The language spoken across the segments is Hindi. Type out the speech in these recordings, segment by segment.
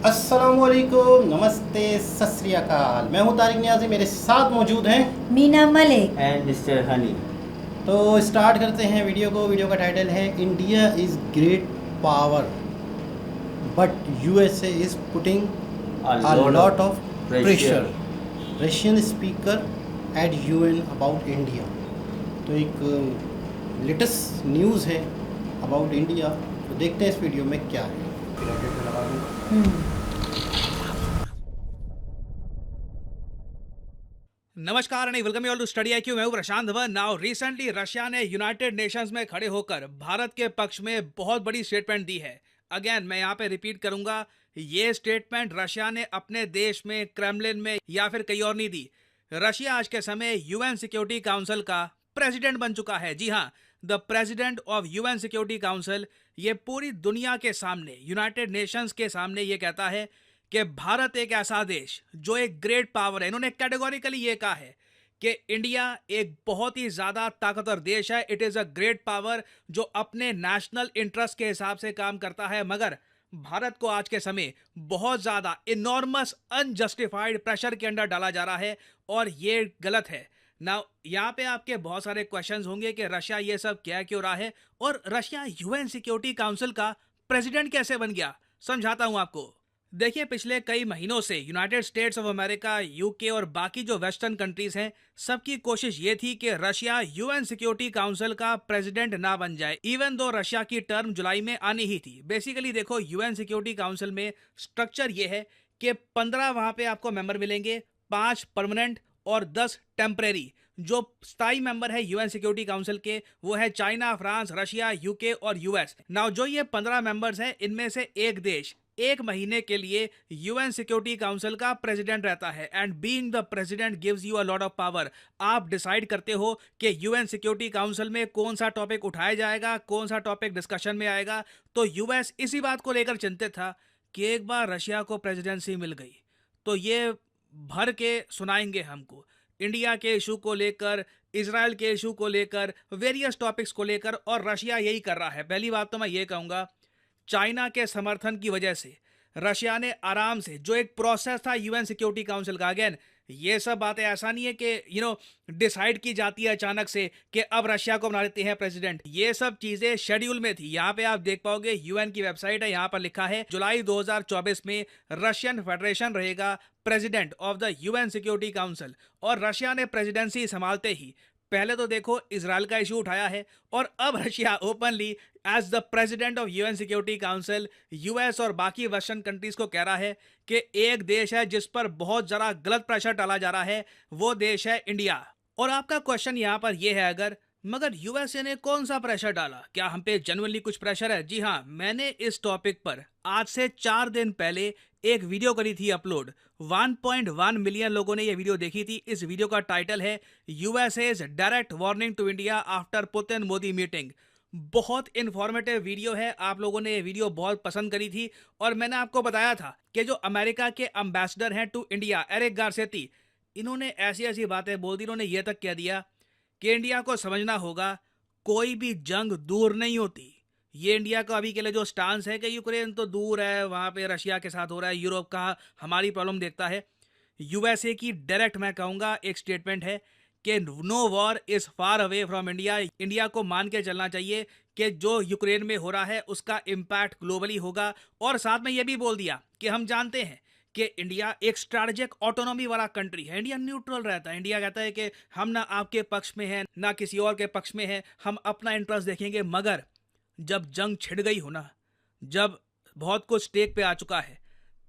अस्सलामुअलैकुम, नमस्ते, सत श्री अकाल। मैं हूं तारिक नियाज़ी, मेरे साथ मौजूद हैं Meena Malik. And mister Honey. तो स्टार्ट करते हैं वीडियो को। वीडियो का टाइटल है India is great power but USA is putting a lot of pressure. Russian speaker at UN about India. तो एक लेटेस्ट न्यूज़ है अबाउट इंडिया, तो देखते हैं इस वीडियो में क्या है। नमस्कार and welcome you all to study IQ. मैं हूं Prashant Dhawan. Now recently Russia ने यूनाइटेड नेशंस में खड़े होकर भारत के पक्ष में बहुत बड़ी स्टेटमेंट दी है। अगेन मैं यहां पे रिपीट करूंगा, ये स्टेटमेंट रशिया ने अपने देश में, क्रेमलिन में या फिर कहीं और नहीं दी। रशिया आज के समय यूएन सिक्योरिटी काउंसिल का प्रेसिडेंट बन चुका है। जी हाँ, the president of UN security council. ये पूरी दुनिया के सामने, यूनाइटेड नेशंस के सामने ये कहता है कि भारत एक ऐसा देश जो एक ग्रेट पावर है। इन्होंने कैटेगोरिकली ये कहा है कि इंडिया एक बहुत ही ज्यादा ताकतवर देश है। It is a great power जो अपने नेशनल इंटरेस्ट के हिसाब से काम करता है, मगर भारत को आज के समय बहुत ज्यादा इनॉर्मस अनजस्टिफाइड प्रेशर के अंडर डाला जा रहा है और ये गलत है ना। यहाँ पे आपके बहुत सारे क्वेश्चंस होंगे कि रशिया ये सब क्या क्यों रहा है और रशिया यूएन सिक्योरिटी काउंसिल का प्रेसिडेंट कैसे बन गया। समझाता हूं आपको। देखिए, पिछले कई महीनों से United states of America, UK और बाकी जो वेस्टर्न कंट्रीज हैं, सबकी कोशिश ये थी कि रशिया यूएन सिक्योरिटी काउंसिल का प्रेसिडेंट ना बन जाए, इवन दो रशिया की टर्म जुलाई में आनी ही थी। बेसिकली देखो, यूएन सिक्योरिटी काउंसिल में स्ट्रक्चर ये है कि 15 वहां पे आपको मेंबर मिलेंगे, 5 परमानेंट और 10 टेम्परेरी। जो स्थायी मेंबर है यूएन सिक्योरिटी काउंसिल के, वो है चाइना, फ्रांस, रशिया, यूके और यूएस। नाउ जो ये 15 मेंबर्स हैं, इनमें से एक देश 1 महीने के लिए यूएन सिक्योरिटी काउंसिल का प्रेसिडेंट रहता है। And being the president gives you a lot of power. आप डिसाइड करते हो कि यूएन सिक्योरिटी काउंसिल में कौन सा टॉपिक उठाया जाएगा, कौन सा टॉपिक डिस्कशन में आएगा। तो यूएस इसी बात को लेकर चिंतित था कि एक बार रशिया को प्रेसिडेंसी मिल गई तो ये भर के सुनाएंगे हमको, इंडिया के इशू को लेकर, इसराइल के इशू को लेकर, वेरियस टॉपिक्स को लेकर। और रशिया यही कर रहा है। पहली बात तो मैं ये कहूँगा, चाइना के समर्थन की वजह से रशिया ने आराम से, जो एक प्रोसेस था यूएन सिक्योरिटी काउंसिल का, अगेन ये सब बातें ऐसा नहीं है कि डिसाइड की जाती है अचानक से कि अब रशिया को बना देते हैं प्रेसिडेंट। ये सब चीजें शेड्यूल में थी। यहाँ पे आप देख पाओगे, यूएन की वेबसाइट है, यहाँ पर लिखा है जुलाई 2024 में रशियन फेडरेशन रहेगा president of the UN security council. और रशिया ने प्रेसिडेंसी संभालते ही पहले तो देखो इसराइल का इशू उठाया है, और अब Russia openly as the president of UN security council US और बाकी वेस्टर्न कंट्रीज को कह रहा है कि एक देश है जिस पर बहुत जरा गलत प्रेशर डाला जा रहा है, वो देश है इंडिया। और आपका क्वेश्चन यहाँ पर यह है, अगर मगर यूएसए ने कौन सा प्रेशर डाला, क्या हम पे जेन्युइनली कुछ प्रेशर है? जी हाँ, मैंने इस टॉपिक पर आज से 4 दिन पहले एक वीडियो करी थी अपलोड। 1.1 मिलियन लोगों ने यह वीडियो देखी थी। इस वीडियो का टाइटल है USA's direct warning to India after Putin Modi meeting. बहुत इंफॉर्मेटिव वीडियो है, आप लोगों ने ये वीडियो बहुत पसंद करी थी। और मैंने आपको बताया था कि जो अमेरिका के एम्बेसडर हैं टू इंडिया, एरिक गारसेती, इन्होंने ऐसी ऐसी बातें बोल दी। इन्होंने ये तक कह दिया कि इंडिया को समझना होगा, कोई भी जंग दूर नहीं होती। ये इंडिया का अभी के लिए जो स्टांस है कि यूक्रेन तो दूर है, वहाँ पे रशिया के साथ हो रहा है, यूरोप का हमारी प्रॉब्लम देखता है। यूएसए की डायरेक्ट मैं कहूँगा एक स्टेटमेंट है कि no war is far away from India. India को मान के चलना चाहिए कि जो यूक्रेन में हो रहा है उसका इम्पैक्ट ग्लोबली होगा। और साथ में ये भी बोल दिया कि हम जानते हैं कि इंडिया एक स्ट्रैटेजिक ऑटोनॉमी वाला कंट्री है। इंडिया न्यूट्रल रहता है। इंडिया कहता है कि हम ना आपके पक्ष में हैं ना किसी और के पक्ष में हैं, हम अपना इंटरेस्ट देखेंगे। मगर जब जंग छिड़ गई हो ना, जब बहुत कुछ स्टेक पे आ चुका है,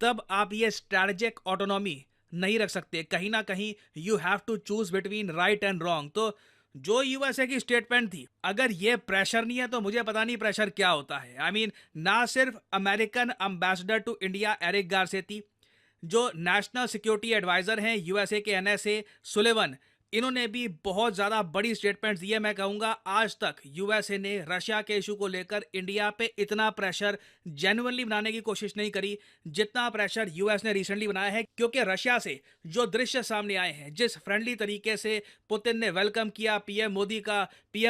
तब आप ये स्ट्रैटेजिक ऑटोनॉमी नहीं रख सकते। कहीं ना कहीं you have to choose between right and wrong. तो जो यूएसए की स्टेटमेंट थी, अगर ये प्रेशर नहीं है तो मुझे पता नहीं प्रेशर क्या होता है। आई मीन, ना सिर्फ American ambassador to India Eric Garcetti, जो नेशनल सिक्योरिटी एडवाइजर हैं यूएसए के, एनएसए सुलिवन, इन्होंने भी बहुत ज़्यादा बड़ी स्टेटमेंट्स दी है। मैं कहूँगा आज तक यूएसए ने रशिया के इशू को लेकर इंडिया पे इतना प्रेशर जेन्युइनली बनाने की कोशिश नहीं करी जितना प्रेशर यूएस ने रिसेंटली बनाया है, क्योंकि रशिया से जो दृश्य सामने आए हैं, जिस फ्रेंडली तरीके से पुतिन ने वेलकम किया पीएम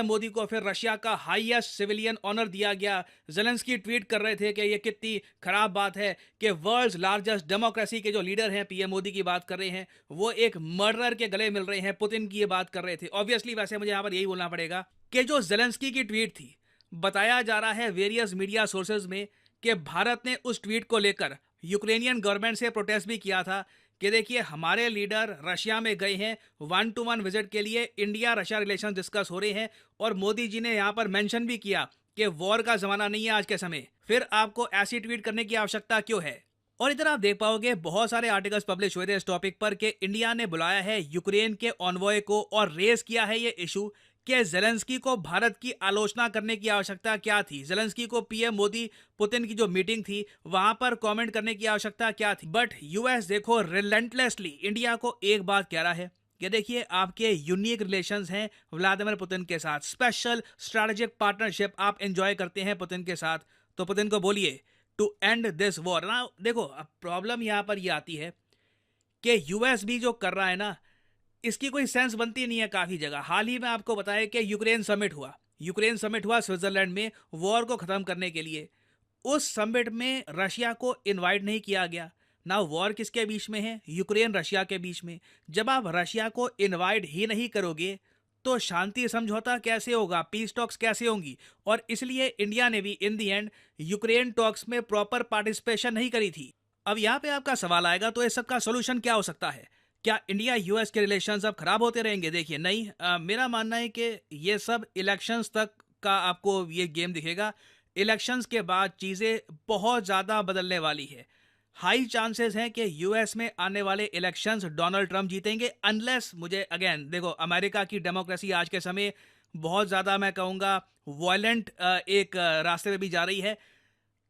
मोदी को फिर रशिया का हाईएस्ट सिविलियन ऑनर दिया गया। जेलेंस्की ट्वीट कर रहे थे कि ये कितनी खराब बात है कि वर्ल्ड्स लार्जेस्ट डेमोक्रेसी के जो लीडर हैं, पीएम मोदी की बात कर रहे हैं, वो एक मर्डरर के गले मिल रहे हैं, पुतिन की ये बात कर रहे थे। ऑब्वियसली वैसे मुझे यहाँ पर यही बोलना पड़ेगा कि जो जेलेंस्की की ट्वीट थी, बताया जा रहा है वेरियस मीडिया सोर्सेज में कि भारत ने उस ट्वीट को लेकर यूक्रेनियन गवर्नमेंट से प्रोटेस्ट भी किया था कि देखिए हमारे लीडर रशिया में गए हैं 1-to-1 विजिट के लिए, इंडिया रशिया रिलेशन डिस्कस हो रहे हैं, और मोदी जी ने यहाँ पर मेंशन भी किया कि वॉर का जमाना नहीं है आज के समय, फिर आपको ऐसी ट्वीट करने की आवश्यकता क्यों है। और इधर आप देख पाओगे बहुत सारे आर्टिकल्स पब्लिश हुए थे इस टॉपिक पर कि इंडिया ने बुलाया है यूक्रेन के ऑनवॉय को और रेज किया है ये इशू कि जेलेंस्की को भारत की आलोचना करने की आवश्यकता क्या थी, जेलेंस्की को पीएम मोदी पुतिन की जो मीटिंग थी वहां पर कमेंट करने की आवश्यकता क्या थी। बट यूएस देखो रिलेंटलेसली इंडिया को एक बात कह रहा है कि देखिए आपके यूनिक रिलेशंस हैं व्लादिमीर पुतिन के साथ, स्पेशल स्ट्रैटेजिक पार्टनरशिप आप एंजॉय करते हैं पुतिन के साथ, तो पुतिन को बोलिए टू एंड दिस वॉर ना। देखो अब प्रॉब्लम यहाँ पर ये आती है कि यूएस भी जो कर रहा है ना, इसकी कोई सेंस बनती नहीं है काफ़ी जगह। हाल ही में आपको बताया कि यूक्रेन समिट हुआ स्विट्जरलैंड में वॉर को ख़त्म करने के लिए। उस समिट में रशिया को इनवाइट नहीं किया गया ना। वॉर किसके बीच में है? यूक्रेन रशिया के बीच में। जब आप रशिया को इनवाइट ही नहीं करोगे तो शांति समझौता कैसे होगा, पीस टॉक्स कैसे होंगी? और इसलिए इंडिया ने भी इन दी एंड यूक्रेन टॉक्स में प्रॉपर पार्टिसिपेशन नहीं करी थी। अब यहाँ पे आपका सवाल आएगा तो इस सब का सोल्यूशन क्या हो सकता है? क्या इंडिया यूएस के रिलेशंस अब खराब होते रहेंगे? देखिए नहीं, मेरा मानना है कि ये सब इलेक्शंस तक का आपको ये गेम दिखेगा। इलेक्शंस के बाद चीज़ें बहुत ज़्यादा बदलने वाली है। हाई चांसेस हैं कि यूएस में आने वाले इलेक्शंस डोनाल्ड ट्रंप जीतेंगे, अनलेस मुझे अगेन देखो अमेरिका की डेमोक्रेसी आज के समय बहुत ज़्यादा मैं कहूँगा वायलेंट एक रास्ते पे भी जा रही है।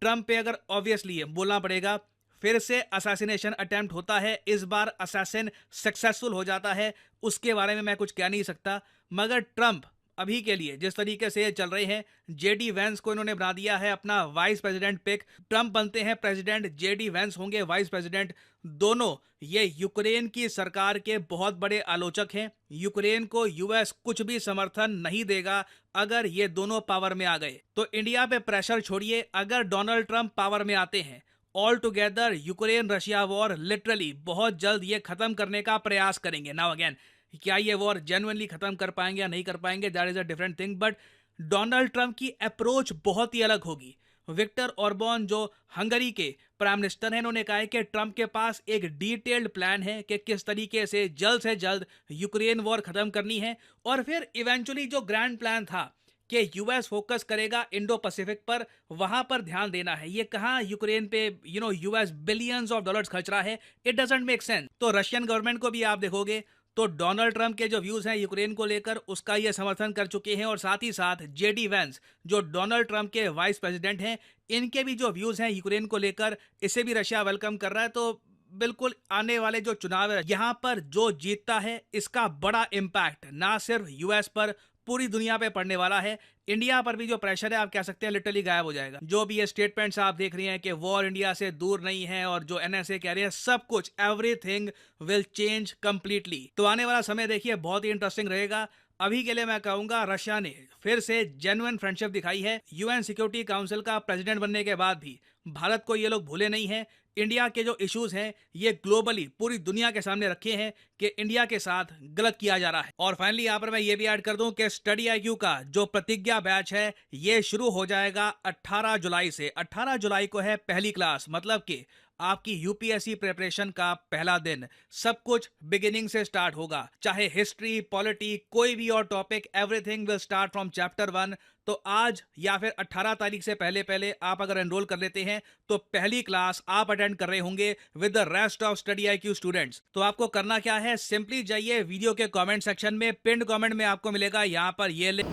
ट्रंप पे अगर ऑब्वियसली बोलना पड़ेगा फिर से असैसिनेशन अटेम्प्ट होता है, इस बार असैसिन सक्सेसफुल हो जाता है, उसके बारे में मैं कुछ कह नहीं सकता। मगर ट्रंप अभी के लिए जिस तरीके से चल रहे हैं, जेडी वैंस को इन्होंने बना दिया है अपना वाइस प्रेसिडेंट पिक। ट्रंप बनते हैं प्रेसिडेंट, जेडी वैंस होंगे वाइस प्रेसिडेंट। दोनों ये यूक्रेन की सरकार के बहुत बड़े आलोचक हैं। यूक्रेन को यूएस कुछ भी समर्थन नहीं देगा अगर ये दोनों पावर में आ गए। तो इंडिया पे प्रेशर छोड़िए, अगर डोनाल्ड ट्रंप पावर में आते हैं, all together Ukraine Russia war literally बहुत जल्द ये खत्म करने का प्रयास करेंगे। नाउ अगेन क्या ये वॉर जेन्युइनली खत्म कर पाएंगे या नहीं कर पाएंगे, that is a different thing. But Donald Trump की अप्रोच बहुत ही अलग होगी। विक्टर ऑर्बन जो हंगरी के प्राइम मिनिस्टर हैं, इन्होंने कहा है कि ट्रंप के पास एक डिटेल्ड प्लान है कि किस तरीके से जल्द यूक्रेन वॉर खत्म करनी है। और फिर इवेंचुअली जो ग्रैंड प्लान था कि यूएस फोकस करेगा इंडो पैसिफिक पर, वहां पर ध्यान देना है। ये कहां यूक्रेन पे यूएस बिलियंस ऑफ डॉलर्स खर्च रहा है, इट डजंट मेक सेंस। तो रशियन गवर्नमेंट को भी आप देखोगे तो डोनाल्ड ट्रंप के जो व्यूज हैं यूक्रेन को लेकर उसका ये समर्थन कर चुके हैं। और साथ ही साथ जेडी वैंस जो डोनाल्ड ट्रंप के वाइस प्रेसिडेंट हैं, इनके भी जो व्यूज हैं यूक्रेन को लेकर, इसे भी रशिया वेलकम कर रहा है। तो बिल्कुल आने वाले जो चुनाव है यहाँ पर जो जीतता है इसका बड़ा इम्पैक्ट ना सिर्फ यूएस पर, पूरी दुनिया पे पड़ने वाला है। इंडिया पर भी जो प्रेशर है आप कह सकते हैं लिटरली गायब हो जाएगा। जो भी ये स्टेटमेंट्स आप देख रहे हैं कि वॉर इंडिया से दूर नहीं है और जो एनएसए कह रहे हैं, सब कुछ एवरीथिंग विल चेंज कंप्लीटली। तो आने वाला समय देखिए बहुत ही इंटरेस्टिंग रहेगा। अभी के लिए मैं कहूंगा रशिया ने फिर से जेन्युइन फ्रेंडशिप दिखाई है। यूएन सिक्योरिटी काउंसिल का प्रेसिडेंट बनने के बाद भी भारत को ये लोग भूले नहीं हैं। इंडिया के जो इश्यूज हैं ये ग्लोबली पूरी दुनिया के सामने रखे हैं कि इंडिया के साथ गलत किया जा रहा है। और फाइनली यहाँ पर मैं ये भी ऐड कर दूं कि स्टडी आईक्यू का जो प्रतिज्ञा बैच है ये शुरू हो जाएगा 18 जुलाई से। 18 जुलाई को है पहली क्लास, मतलब कि आपकी यूपीएससी प्रिपरेशन का पहला दिन। सब कुछ बिगिनिंग से स्टार्ट होगा, चाहे हिस्ट्री, पॉलिटी, कोई भी और topic, everything will start from chapter 1। तो आज या फिर 18 तारीख से पहले आप अगर एनरोल कर लेते हैं तो पहली क्लास आप अटेंड कर रहे होंगे with the rest of study IQ students. तो आपको करना क्या है, सिंपली जाइए वीडियो के कमेंट सेक्शन में, पिन्ड कमेंट में आपको मिलेगा यहाँ पर ये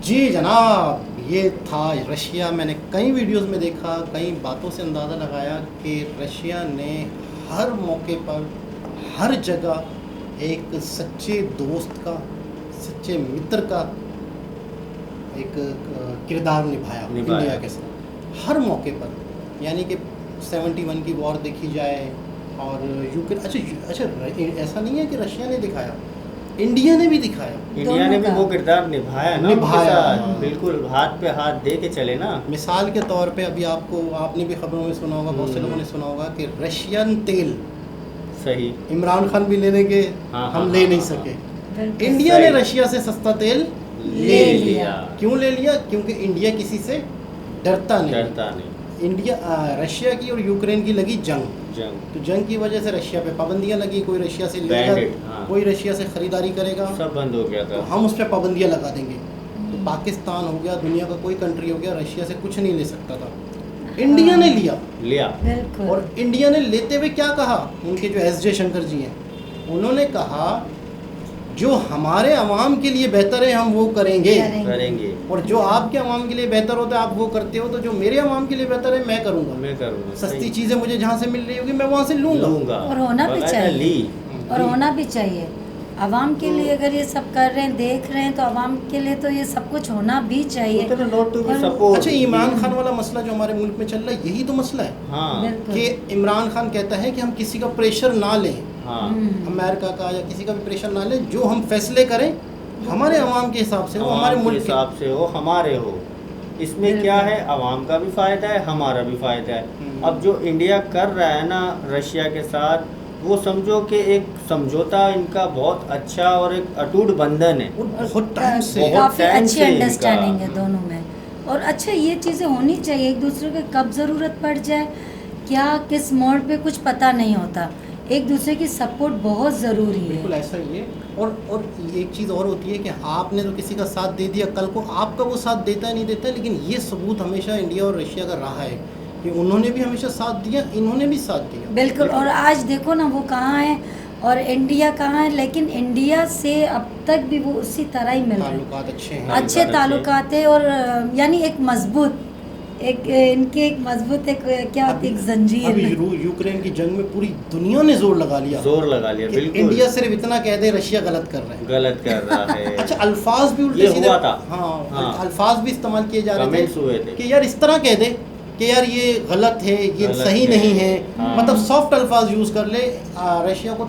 जी जनाब, ये था रशिया। मैंने कई वीडियोस में देखा, कई बातों से अंदाज़ा लगाया कि रशिया ने हर मौके पर, हर जगह एक सच्चे दोस्त का, सच्चे मित्र का एक किरदार निभाया इंडिया के साथ हर मौके पर। यानी कि 71 की वॉर देखी जाए और यूक्रेन, अच्छा ऐसा नहीं है कि रशिया ने दिखाया, इंडिया ने भी दिखाया। इंडिया ने भी वो किरदार निभाया ना, निभाया। बिल्कुल हाथ पे हाथ दे के चले ना। मिसाल के तौर पे अभी आपने भी खबरों में सुना होगा, बहुत से लोगों ने सुना होगा कि रशियन तेल सही इमरान खान भी लेने के हम ले नहीं सके, इंडिया ने रशिया से सस्ता तेल ले लिया। क्यों ले लिया? क्योंकि इंडिया किसी से डरता नहीं। इंडिया रशिया की और यूक्रेन की लगी जंग, तो जंग की वजह से रशिया पे पाबंदियां लगी। कोई रशिया से लेगा, कोई रशिया से खरीदारी करेगा, सब बंद हो गया था। तो हम उस पर पाबंदियां लगा देंगे। तो पाकिस्तान हो गया, दुनिया का कोई कंट्री हो गया, रशिया से कुछ नहीं ले सकता था। इंडिया ने लिया और इंडिया ने लेते हुए क्या कहा, उनके जो एस जयशंकर जी हैं, उन्होंने कहा जो हमारे अवाम के लिए बेहतर है हम वो करेंगे और जो आपके अवाम के लिए बेहतर होता है आप वो करते हो, तो जो मेरे अवाम के लिए बेहतर है मैं करूँगा। सस्ती चीज़ें मुझे जहाँ से मिल रही होगी मैं वहाँ से लूँगा। और होना भी चाहिए, और होना भी चाहिए। अवाम के लिए अगर ये सब कर रहे हैं, देख रहे हैं, तो अवाम के लिए तो ये सब कुछ होना भी चाहिए। अच्छा, इमरान खान वाला मसला जो हमारे मुल्क में चल रहा है, यही तो मसला है कि इमरान खान कहता है कि हम किसी का प्रेशर ना लें, अमेरिका का या किसी का भी प्रेशर ना लें, जो हम फैसले करें हमारे अवाम के हिसाब से हो, हमारे मुल्क के हिसाब से हो, हमारे हो। इसमें क्या है, अवाम का भी फ़ायदा है, हमारा भी फ़ायदा है। अब जो इंडिया कर रहा है ना रशिया के साथ, वो समझो कि एक समझौता इनका बहुत अच्छा और एक अटूट बंधन है, बहुत टाइम से, काफ़ी अच्छी अंडरस्टैंडिंग है दोनों में। और अच्छा ये चीज़ें होनी चाहिए, एक दूसरे को कब ज़रूरत पड़ जाए, क्या किस मोड़ पे कुछ पता नहीं होता, एक दूसरे की सपोर्ट बहुत ज़रूरी है। बिल्कुल ऐसा ही है। और एक चीज़ और होती है कि आपने तो किसी का साथ दे दिया, कल को आपका वो साथ देता है नहीं देता है, लेकिन ये सबूत हमेशा इंडिया और रशिया का रहा है कि उन्होंने भी हमेशा साथ दिया, इन्होंने भी साथ दिया। बिल्कुल। और आज देखो ना वो कहाँ है और इंडिया कहाँ है, लेकिन इंडिया से अब तक भी वो उसी तरह ही मिल रहे हैं, अच्छे ताल्लुकात है। और यानी एक मजबूत इनके एक मजबूत क्या होती है, एक जंजीर। अभी यूक्रेन की जंग में पूरी दुनिया ने जोर लगा लिया बिल्कुल। इंडिया सिर्फ इतना कह दे रशिया गलत कर रहा है। अच्छा, अल्फाज भी उल्टे सीधे, हाँ, अल्फाज भी इस्तेमाल किए जा रहे थे कि यार इस तरह कह दे कि यार ये गलत है, ये सही नहीं है, मतलब सॉफ्ट अल्फाज यूज कर ले, रशिया को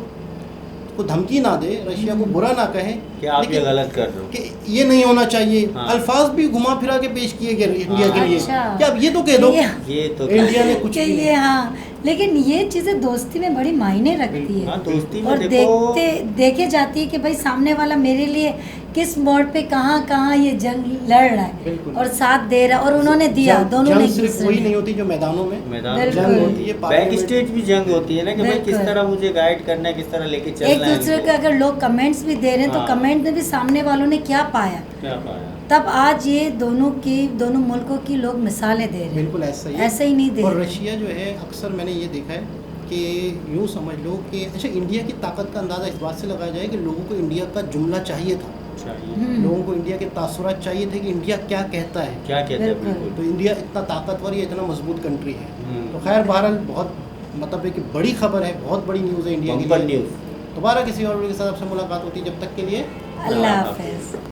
धमकी ना दे, रशिया को बुरा ना कहे कि आप ये गलत कर रहे हो, कि ये नहीं होना चाहिए। अल्फाज भी घुमा फिरा के पेश किए गए इंडिया के लिए। क्या अब ये तो कह दो ये तो इंडिया ने कुछ नहीं। ये हाँ, लेकिन ये चीज़ें दोस्ती में बड़ी मायने रखती है। दोस्ती में और देखे जाती है कि भाई सामने वाला मेरे लिए किस मोड़ पे कहाँ ये जंग लड़ रहा है और साथ दे रहा है, और उन्होंने दिया। दोनों ने सिर्फ वही नहीं होती जो मैदानों में जंग होती है, बैक स्टेज भी जंग होती है ना, कि भाई किस तरह मुझे गाइड करना है, किस तरह लेके चलना है। एक दूसरे के अगर लोग कमेंट्स भी दे रहे हैं तो कमेंट में भी सामने वालों ने क्या पाया, तब आज ये दोनों मुल्कों की लोग मिसालें दे रहे हैं। बिल्कुल ऐसा ही नहीं दे। और रशिया जो है, अक्सर मैंने ये देखा है कि यूँ समझ लो कि अच्छा, इंडिया की ताकत का अंदाज़ा इस बात से लगाया जाए कि लोगों को इंडिया का जुमला चाहिए था, लोगों को इंडिया के तासुरात चाहिए थे कि इंडिया क्या कहता है, तो इंडिया इतना ताकतवर है, इतना मजबूत कंट्री है। तो खैर बहरहाल बहुत मतलब है कि बड़ी खबर है, बहुत बड़ी न्यूज़ है इंडिया के लिए। दोबारा किसी और के साथ आपसे मुलाकात होती है, जब तक के लिए अल्लाह हाफ़िज़।